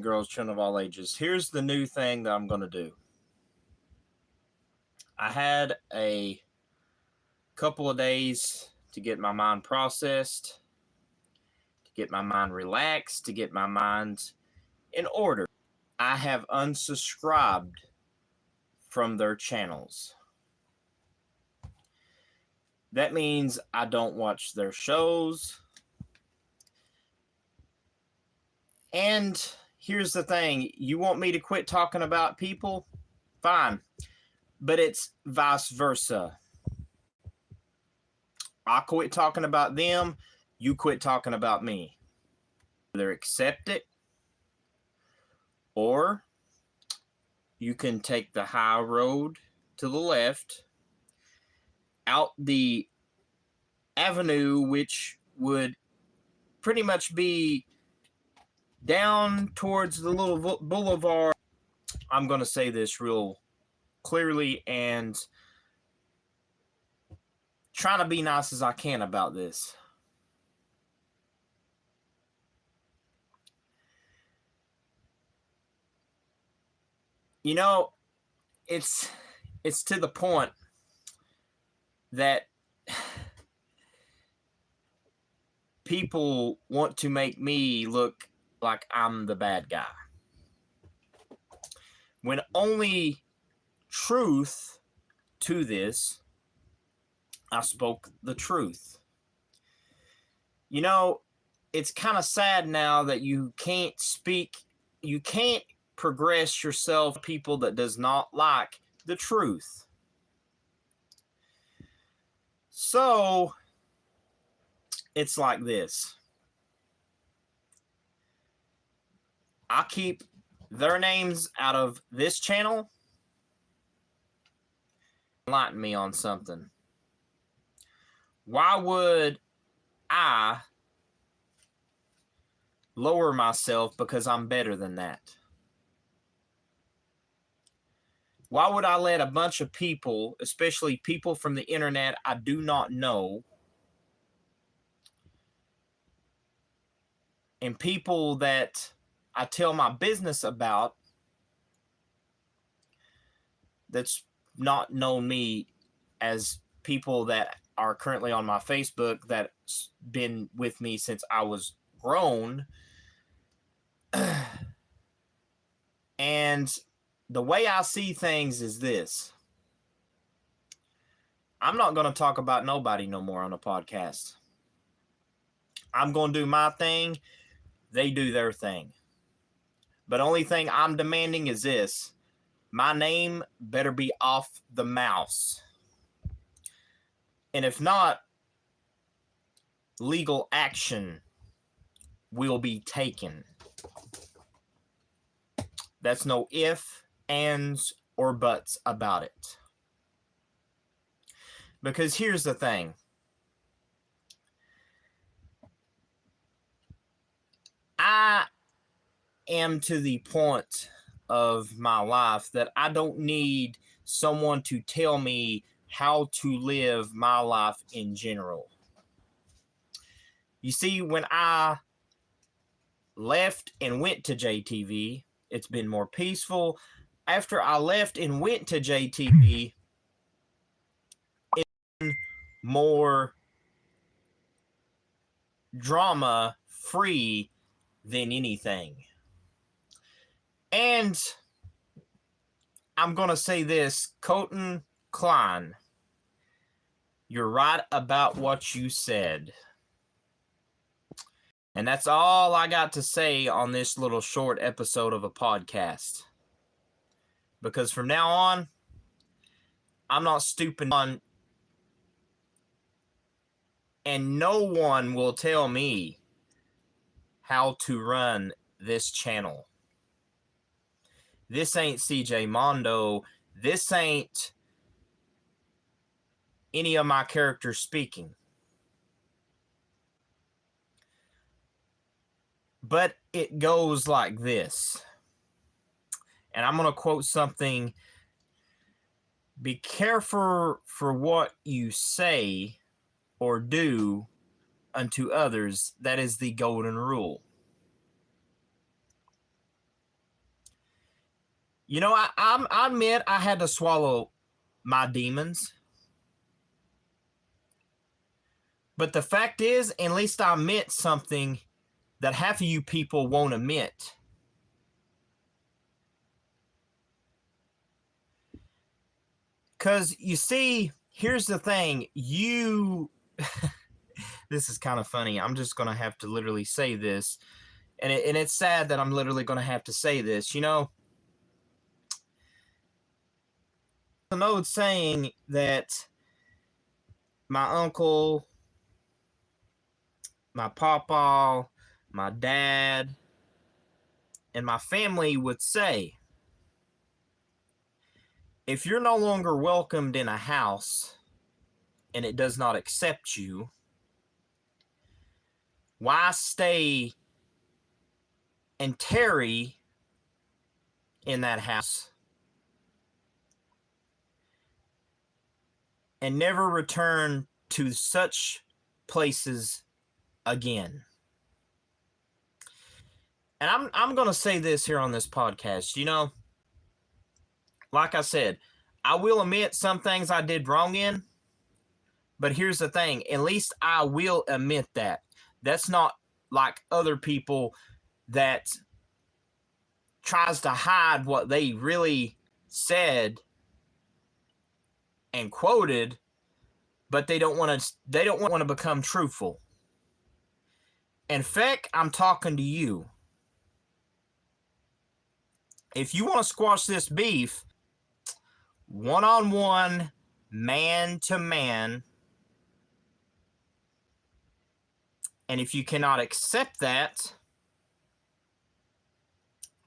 girls, children of all ages. Here's the new thing that I'm going to do. I had a couple of days to get my mind processed, to get my mind relaxed, to get my mind in order. I have unsubscribed from their channels. That means I don't watch their shows. And here's the thing. You want me to quit talking about people? Fine. But it's vice versa. I quit talking about them. You quit talking about me. Either accept it, or you can take the high road to the left, out the avenue, which would pretty much be down towards the little boulevard. I'm going to say this real clearly and trying to be nice as I can about this. You know, it's to the point that people want to make me look like I'm the bad guy, when only truth to this, I spoke the truth. You know, it's kind of sad now that you can't progress yourself, people that does not like the truth. So it's like this. I keep their names out of this channel. Enlighten me on something. Why would I lower myself because I'm better than that? Why would I let a bunch of people, especially people from the internet I do not know, and people that I tell my business about, that's not known me as people that are currently on my Facebook, that's been with me since I was grown. And the way I see things is this. I'm not going to talk about nobody no more on the podcast. I'm going to do my thing. They do their thing. But only thing I'm demanding is this. My name better be off the mouse. And if not, legal action will be taken. That's no if, ands, or buts about it. Because here's the thing. I am to the point of my life that I don't need someone to tell me how to live my life in general. You see, when I left and went to JTV, it's been more peaceful. After I left and went to JTV, it's been more drama-free than anything. And I'm going to say this, Colton Klein, you're right about what you said. And that's all I got to say on this little short episode of a podcast. Because from now on, I'm not stooping on, and no one will tell me how to run this channel. This ain't CJ Mondo. This ain't any of my characters speaking. But it goes like this. And I'm going to quote something. Be careful for what you say or do unto others. That is the golden rule. You know, I admit I had to swallow my demons. But the fact is, at least I admit something that half of you people won't admit. Because you see, here's the thing. This is kind of funny. I'm just going to have to literally say this. And it's sad that I'm literally going to have to say this. You know, an old saying that my uncle, my papa, my dad, and my family would say, if you're no longer welcomed in a house and it does not accept you, why stay and tarry in that house and never return to such places again? And I'm going to say this here on this podcast. You know, like I said, I will admit some things I did wrong in, but here's the thing. At least I will admit that. That's not like other people that tries to hide what they really said and quoted, but they don't want to become truthful. In fact, I'm talking to you. If you want to squash this beef, one-on-one, man-to-man, and if you cannot accept that,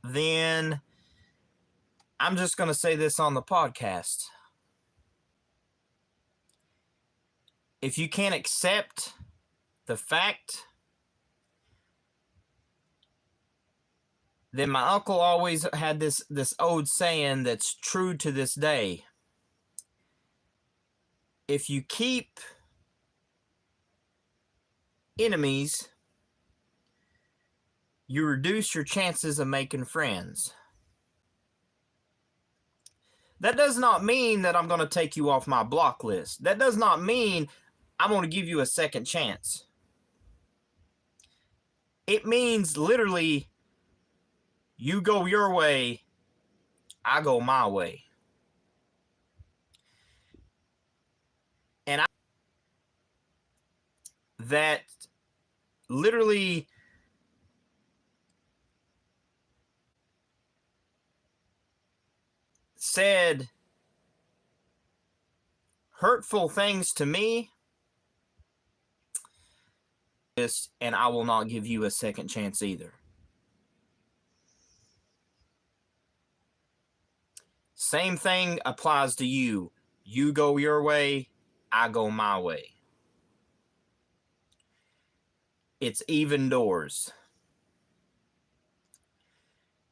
then I'm just going to say this on the podcast. If you can't accept the fact, then my uncle always had this old saying that's true to this day. If you keep enemies, you reduce your chances of making friends. That does not mean that I'm going to take you off my block list. That does not mean I'm going to give you a second chance. It means literally, you go your way, I go my way. And that literally said hurtful things to me, and I will not give you a second chance either. Same thing applies to you. You go your way, I go my way. It's even doors.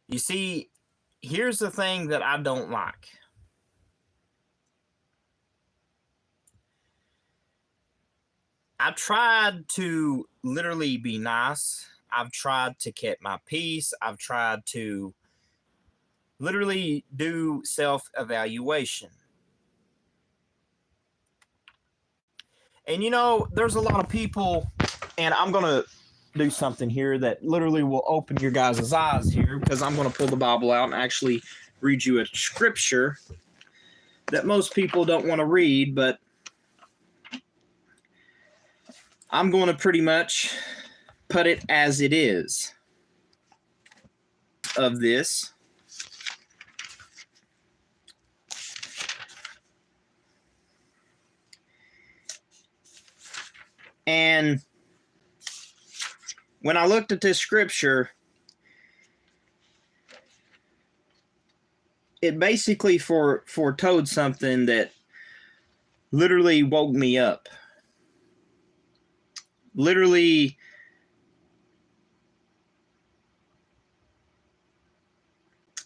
You see, here's the thing that I don't like. I tried to literally be nice. I've tried to keep my peace. I've tried to literally do self-evaluation. And you know, there's a lot of people, and I'm going to do something here that literally will open your guys' eyes here, because I'm going to pull the Bible out and actually read you a scripture that most people don't want to read, but I'm going to pretty much put it as it is of this. And when I looked at this scripture, it basically foretold something that literally woke me up. Literally,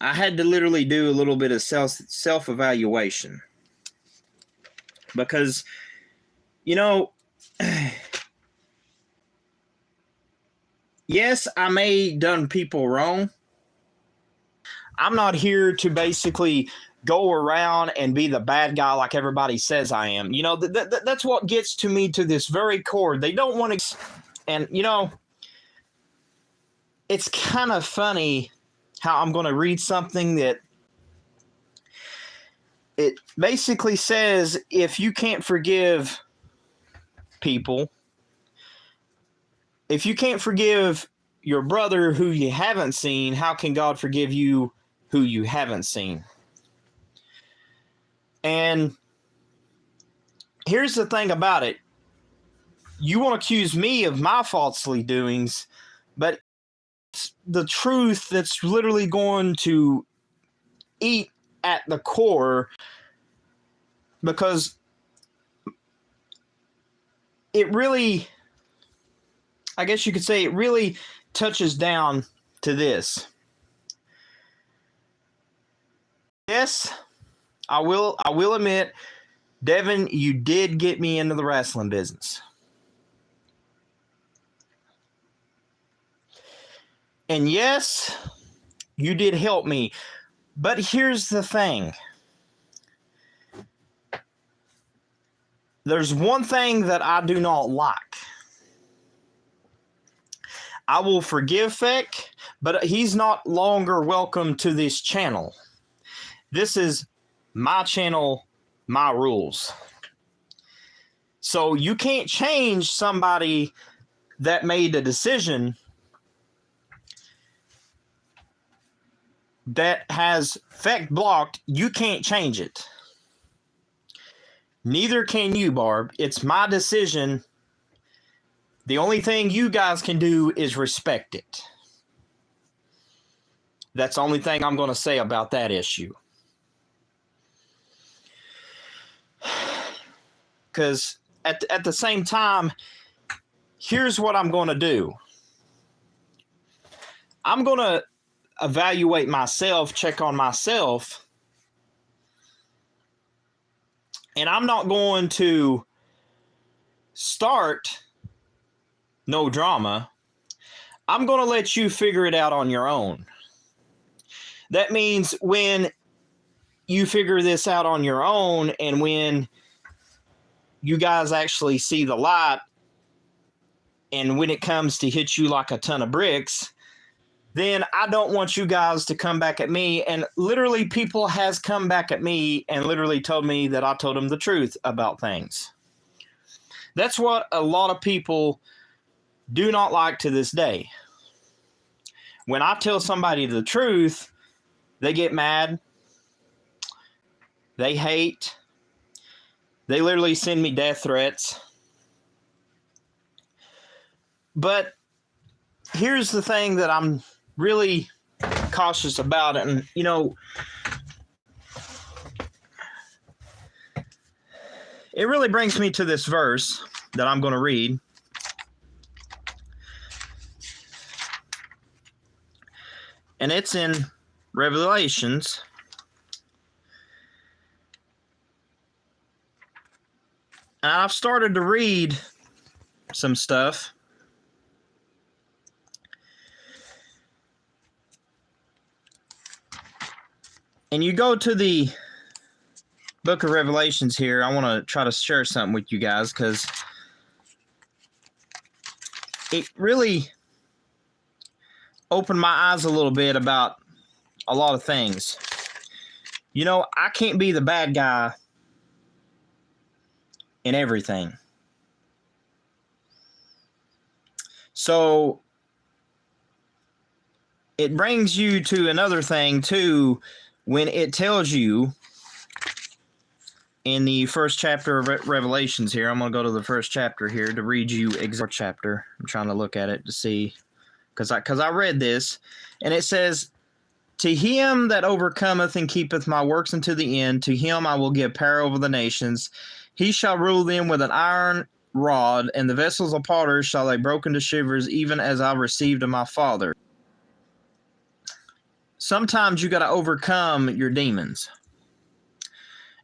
I had to literally do a little bit of self-evaluation. Because, you know, yes, I may done people wrong. I'm not here to basically go around and be the bad guy like everybody says I am. You know, that's what gets to me to this very core. They don't want to, and you know, it's kind of funny how I'm going to read something that it basically says if you can't forgive people, if you can't forgive your brother who you haven't seen, how can God forgive you who you haven't seen? And here's the thing about it. You want to accuse me of my falsely doings, but the truth that's literally going to eat at the core, because it really, I guess you could say it really touches down to this. Yes, I will admit, Devin, you did get me into the wrestling business. And yes, you did help me. But here's the thing. There's one thing that I do not like. I will forgive Feck, but he's not longer welcome to this channel. This is my channel, my rules. So you can't change somebody that made a decision that has Feck blocked. You can't change it. Neither can you, Barb. It's my decision. The only thing you guys can do is respect it. That's the only thing I'm going to say about that issue. Because at the same time, here's what I'm going to do. I'm going to evaluate myself, check on myself, and I'm not going to start no drama. I'm going to let you figure it out on your own. That means when you figure this out on your own and when you guys actually see the light and when it comes to hit you like a ton of bricks, then I don't want you guys to come back at me. And literally people has come back at me and literally told me that I told them the truth about things. That's what a lot of people do not like to this day. When I tell somebody the truth, they get mad. They hate. They literally send me death threats. But here's the thing that I'm really cautious about. And, you know, it really brings me to this verse that I'm going to read. And it's in Revelations. And I've started to read some stuff. And you go to the book of Revelations here. I want to try to share something with you guys because it really opened my eyes a little bit about a lot of things. You know, I can't be the bad guy in everything. So it brings you to another thing too, when it tells you in the first chapter of Revelations here. I'm going to go to the first chapter here to read you exact chapter. I'm trying to look at it to see, because I read this, and it says, "To him that overcometh and keepeth my works unto the end, to him I will give power over the nations. He shall rule them with an iron rod, and the vessels of potters shall they broken to shivers, even as I received of my Father." Sometimes you got to overcome your demons.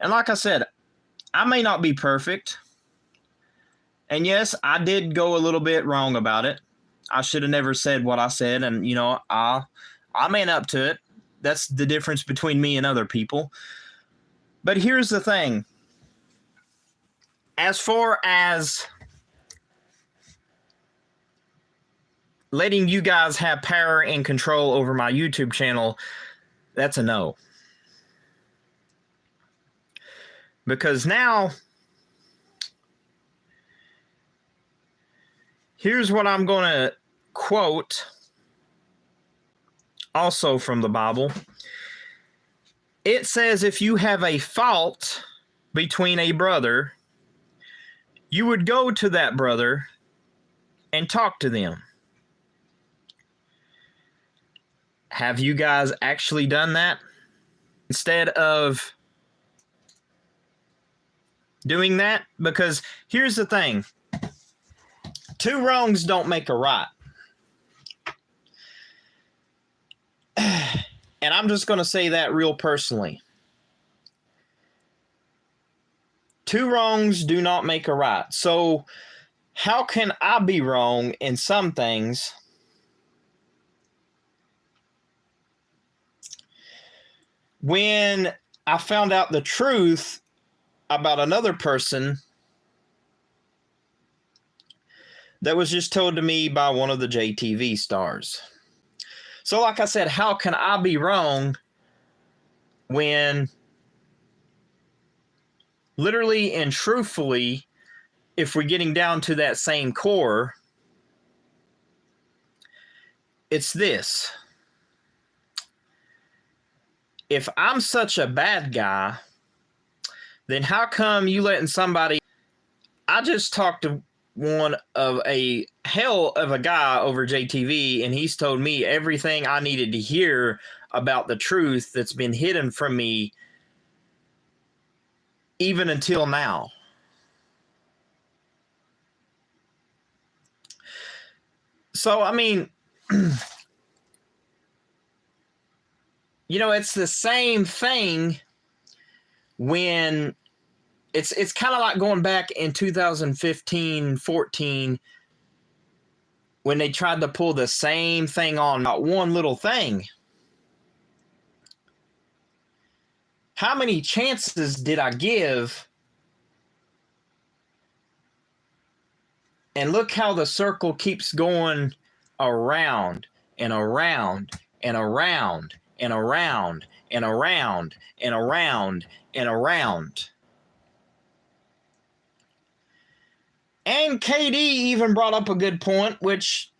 And like I said, I may not be perfect. And yes, I did go a little bit wrong about it. I should have never said what I said. And, you know, I man up to it. That's the difference between me and other people. But here's the thing. As far as letting you guys have power and control over my YouTube channel, that's a no. Because now, here's what I'm going to quote also from the Bible. It says, if you have a fault between a brother, you would go to that brother and talk to them. Have you guys actually done that? Instead of doing that? Because here's the thing. 2 wrongs don't make a right. And I'm just going to say that real personally. 2 wrongs do not make a right. So how can I be wrong in some things when I found out the truth about another person that was just told to me by one of the JTV stars? So like I said, how can I be wrong when literally and truthfully, if we're getting down to that same core, it's this. If I'm such a bad guy, then how come you letting somebody... I just talked to one of a hell of a guy over JTV, and he's told me everything I needed to hear about the truth that's been hidden from me even until now. So, I mean, you know, it's the same thing when it's kind of like going back in 2015-14 when they tried to pull the same thing on about one little thing. How many chances did I give? And look how the circle keeps going around and around and around and around and around and around and around. And KD even brought up a good point, which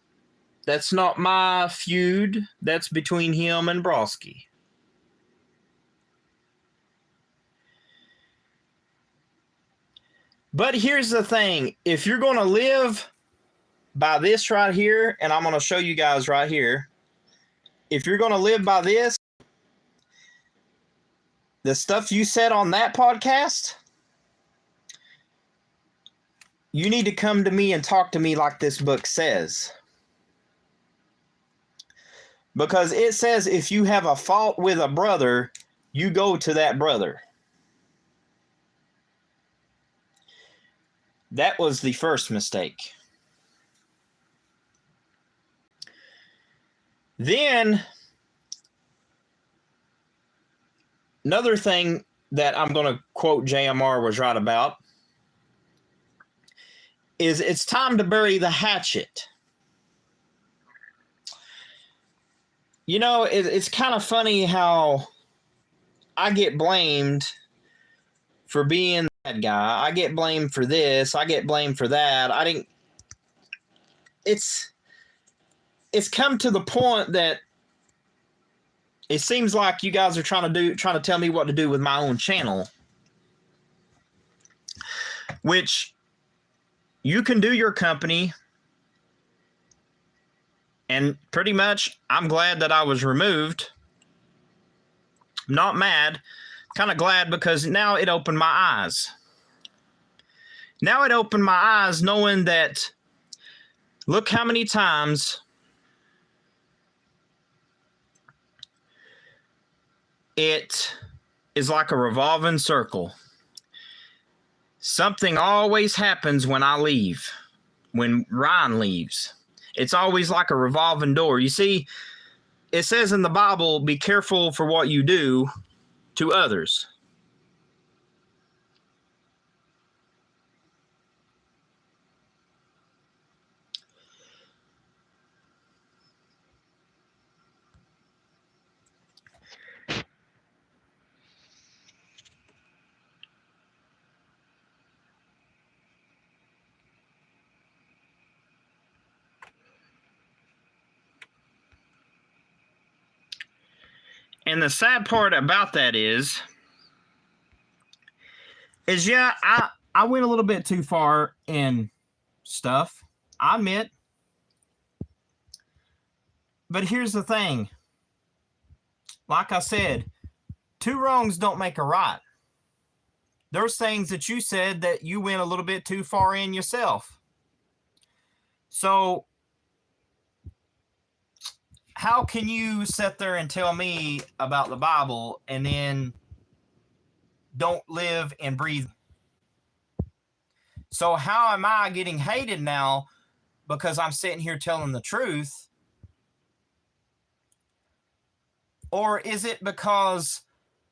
that's not my feud. That's between him and Broski. But here's the thing. If you're going to live by this right here, and I'm going to show you guys right here. If you're going to live by this, the stuff you said on that podcast, you need to come to me and talk to me like this book says. Because it says if you have a fault with a brother, you go to that brother. That was the first mistake. Then, another thing that I'm going to quote JMR was right about is it's time to bury the hatchet. You know, it's kind of funny how I get blamed for being that guy. I get blamed for this. I get blamed for that. It's come to the point that it seems like you guys are trying to tell me what to do with my own channel. Which you can do your company. And pretty much, I'm glad that I was removed. Not mad. Kind of glad because now it opened my eyes. Now it opened my eyes knowing that, look how many times it is like a revolving circle. Something always happens when I leave, when Ryan leaves. It's always like a revolving door. You see, it says in the Bible, be careful for what you do to others. And the sad part about that is yeah, I went a little bit too far in stuff, I admit. But here's the thing. Like I said, two wrongs don't make a right. There's things that you said that you went a little bit too far in yourself. So how can you sit there and tell me about the Bible and then don't live and breathe? So how am I getting hated now because I'm sitting here telling the truth? Or is it because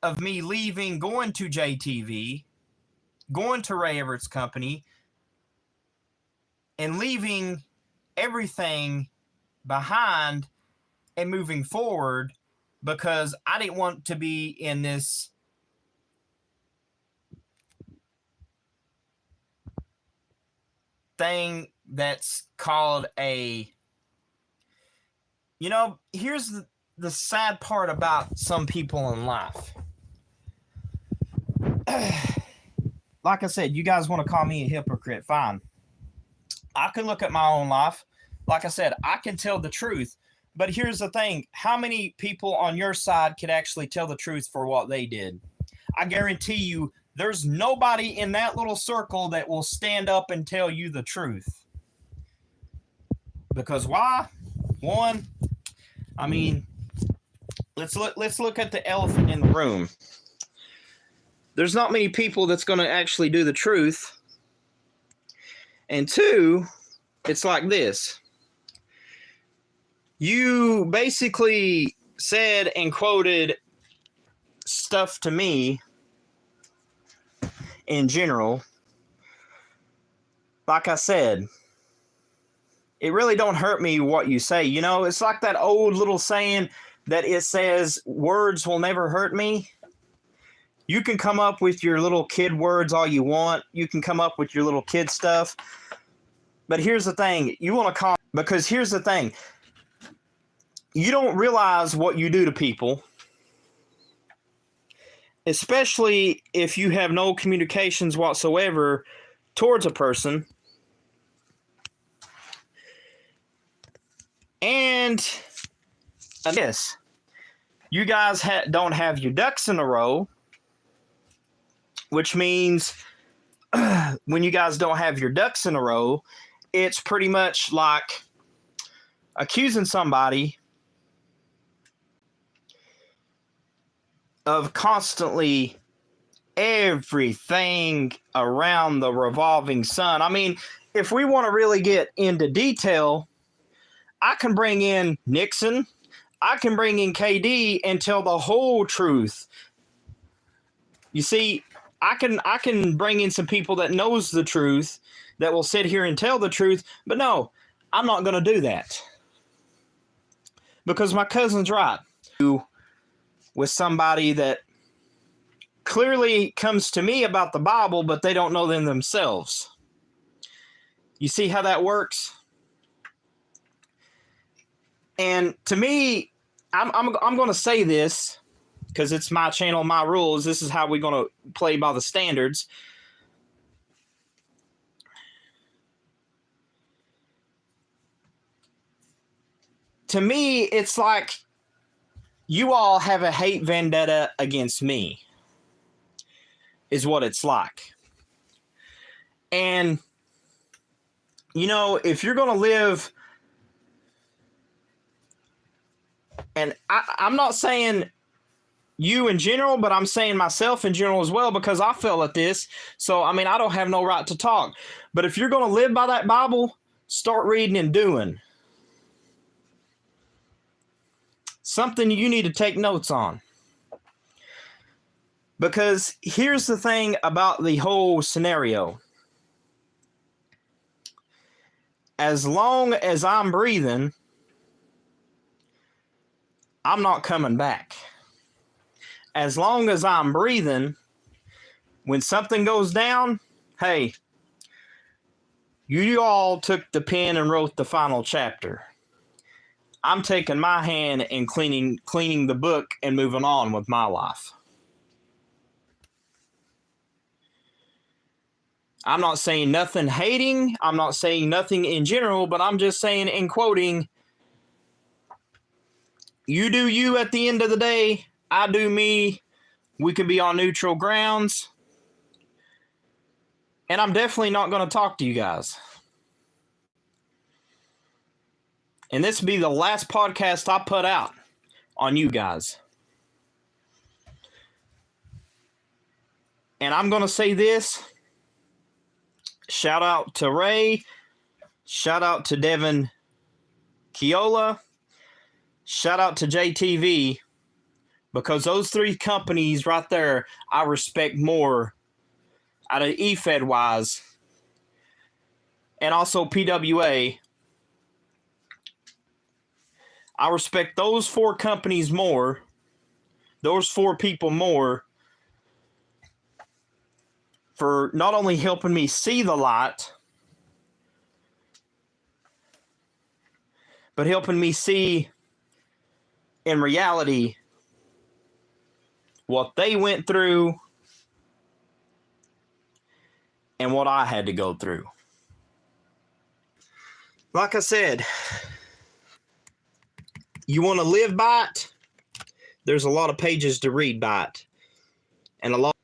of me leaving, going to JTV, going to Ray Everett's company, and leaving everything behind and moving forward because I didn't want to be in this thing that's called a, here's the sad part about some people in life. Like I said, you guys want to call me a hypocrite, fine. I can look at my own life. Like I said, I can tell the truth. But here's the thing. How many people on your side could actually tell the truth for what they did? I guarantee you there's nobody in that little circle that will stand up and tell you the truth. Because why? One, I mean, let's look at the elephant in the room. There's not many people that's going to actually do the truth. And two, it's like this. You basically said and quoted stuff to me in general. Like I said, it really don't hurt me what you say. It's like that old little saying that it says, words will never hurt me. You can come up with your little kid words all you want. You can come up with your little kid stuff. But here's the thing. You want to call, because here's the thing. You don't realize what you do to people, especially if you have no communications whatsoever towards a person. And this, you guys don't have your ducks in a row, which means when you guys don't have your ducks in a row, it's pretty much like accusing somebody of constantly everything around the revolving sun. I mean, if we want to really get into detail, I can bring in Nixon, I can bring in KD and tell the whole truth. You see, I can bring in some people that knows the truth, that will sit here and tell the truth, but no, I'm not going to do that. Because my cousin's right. With somebody that clearly comes to me about the Bible, but they don't know them themselves. You see how that works? And to me, I'm going to say this because it's my channel, my rules. This is how we're going to play by the standards. To me, it's like you all have a hate vendetta against me, is what it's like. And, if you're going to live, and I'm not saying you in general, but I'm saying myself in general as well, because I fell at this. So, I mean, I don't have no right to talk. But if you're going to live by that Bible, start reading and doing. something you need to take notes on. Because here's the thing about the whole scenario. As long as I'm breathing, I'm not coming back. As long as I'm breathing, when something goes down, hey, you all took the pen and wrote the final chapter. I'm taking my hand and cleaning the book and moving on with my life. I'm not saying nothing hating. I'm not saying nothing in general, but I'm just saying and quoting, you do you at the end of the day. I do me. We can be on neutral grounds. And I'm definitely not going to talk to you guys. And this will be the last podcast I put out on you guys. And I'm going to say this. Shout out to Ray. Shout out to Devin Keola. Shout out to JTV. Because those three companies right there, I respect more out of EFED wise. And also PWA. I respect those four companies more. Those four people more. For not only helping me see the light, but helping me see in reality what they went through and what I had to go through. Like I said, you want to live by it, there's a lot of pages to read by it. And a lot